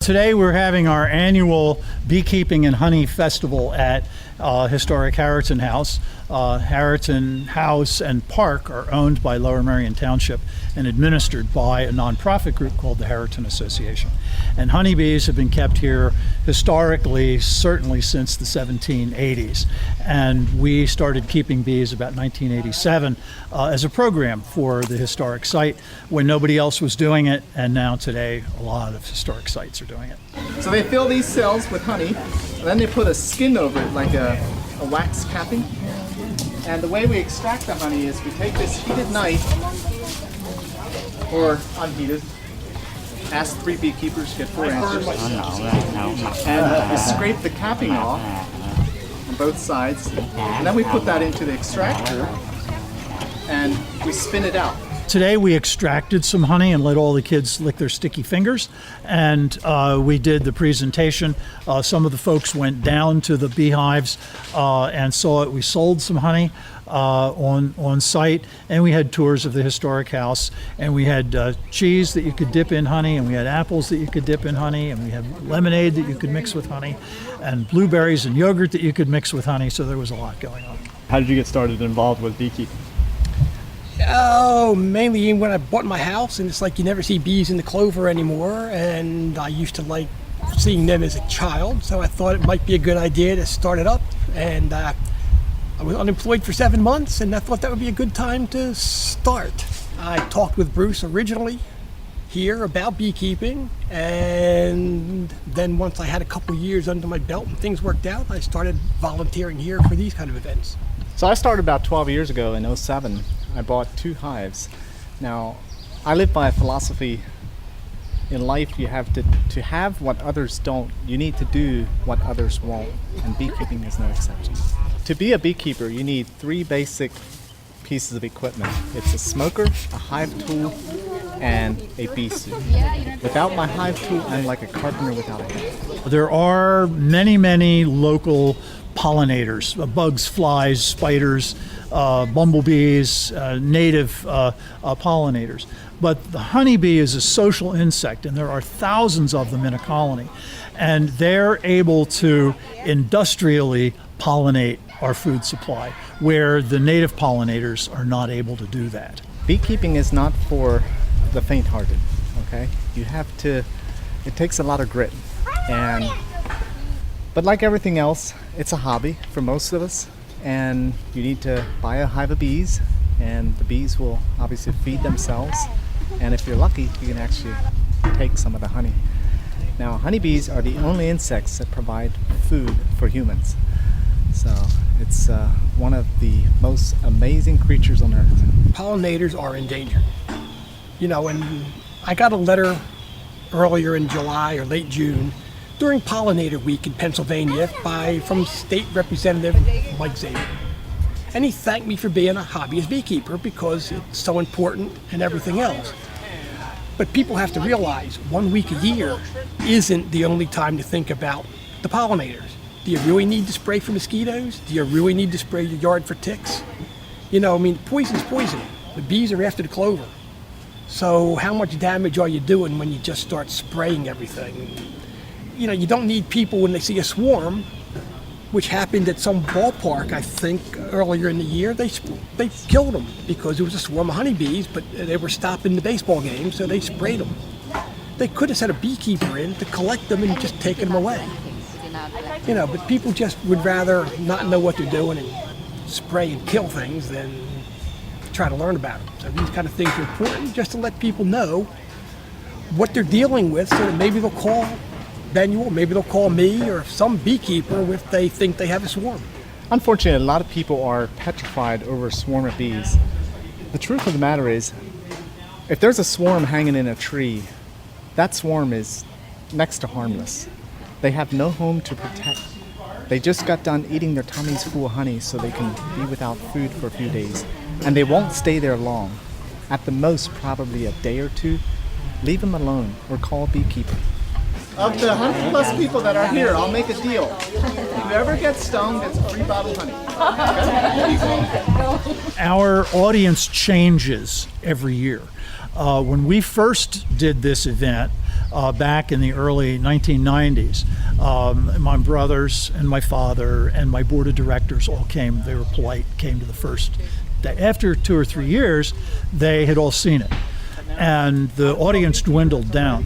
Today we're having our annual Beekeeping and Honey Festival at historic Harriton House. Harriton House and Park are owned by Lower Merion Township and administered by a nonprofit group called the Harriton Association. And honeybees have been kept here historically, certainly since the 1780s. And we started keeping bees about 1987 as a program for the historic site when nobody else was doing it, and now today a lot of historic sites are doing it. So they fill these cells with honey, and then they put a skin over it like a wax capping. And the way we extract the honey is we take this heated knife, or unheated, ask 3 beekeepers, get 4 answers, and we scrape the capping off on both sides, and then we put that into the extractor and we spin it out. Today we extracted some honey and let all the kids lick their sticky fingers, and we did the presentation. Some of the folks went down to the beehives and saw it. We sold some honey on site, and we had tours of the historic house, and we had cheese that you could dip in honey, and we had apples that you could dip in honey, and we had lemonade that you could mix with honey, and blueberries and yogurt that you could mix with honey. So there was a lot going on. How did you get started involved with beekeeping? Oh, mainly when I bought my house, and it's like you never see bees in the clover anymore, and I used to like seeing them as a child, so I thought it might be a good idea to start it up. And I was unemployed for 7 months, and I thought that would be a good time to start. I talked with Bruce originally here about beekeeping, and then once I had a couple years under my belt and things worked out, I started volunteering here for these kind of events. So I started about 12 years ago in '07. I bought 2 hives. Now, I live by a philosophy in life: you have to have what others don't. You need to do what others won't, and beekeeping is no exception. To be a beekeeper, you need 3 basic pieces of equipment. It's a smoker, a hive tool, and a bee suit. Without my hive tool, I'm like a carpenter without a hammer. There are many local pollinators, bugs, flies, spiders, bumblebees, native pollinators. But the honeybee is a social insect, and there are thousands of them in a colony. And they're able to industrially pollinate our food supply, where the native pollinators are not able to do that. Beekeeping is not for the faint-hearted, okay? It takes a lot of grit. But like everything else, it's a hobby for most of us, and you need to buy a hive of bees, and the bees will obviously feed themselves, and if you're lucky, you can actually take some of the honey. Now, honeybees are the only insects that provide food for humans, so it's one of the most amazing creatures on earth. Pollinators are endangered. You know, and I got a letter earlier in July or late June during Pollinator Week in Pennsylvania from State Representative Mike Zabel. And he thanked me for being a hobbyist beekeeper because it's so important and everything else. But people have to realize 1 week a year isn't the only time to think about the pollinators. Do you really need to spray for mosquitoes? Do you really need to spray your yard for ticks? You know, I mean, poison's poison. The bees are after the clover. So how much damage are you doing when you just start spraying everything? You know, you don't need people when they see a swarm, which happened at some ballpark, I think, earlier in the year. They killed them because there was a swarm of honeybees, but they were stopping the baseball game, so they sprayed them. They could have sent a beekeeper in to collect them and just taken them away. You know, but people just would rather not know what they're doing and spray and kill things than try to learn about them. So these kind of things are important just to let people know what they're dealing with, so that maybe they'll call Benuel, maybe they'll call me or some beekeeper if they think they have a swarm. Unfortunately, a lot of people are petrified over a swarm of bees. The truth of the matter is, if there's a swarm hanging in a tree, that swarm is next to harmless. They have no home to protect. They just got done eating their tummies full of honey so they can be without food for a few days. And they won't stay there long. At the most, probably a day or 2. Leave them alone or call a beekeeper. Of the 100+ people that are here, I'll make a deal. Whoever gets stung gets a free bottle of honey. Okay? Our audience changes every year. When we first did this event, back in the early 1990s. My brothers and my father and my board of directors all came. They were polite, came to the first day. After 2 or 3 years, they had all seen it, and the audience dwindled down.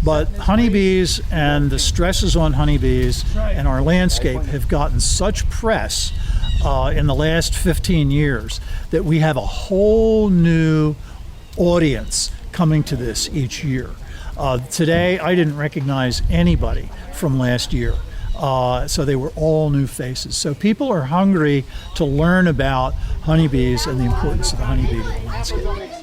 But honeybees and the stresses on honeybees and our landscape have gotten such press in the last 15 years that we have a whole new audience coming to this each year. Today, I didn't recognize anybody from last year. So they were all new faces. So people are hungry to learn about honeybees and the importance of the honeybee to the landscape.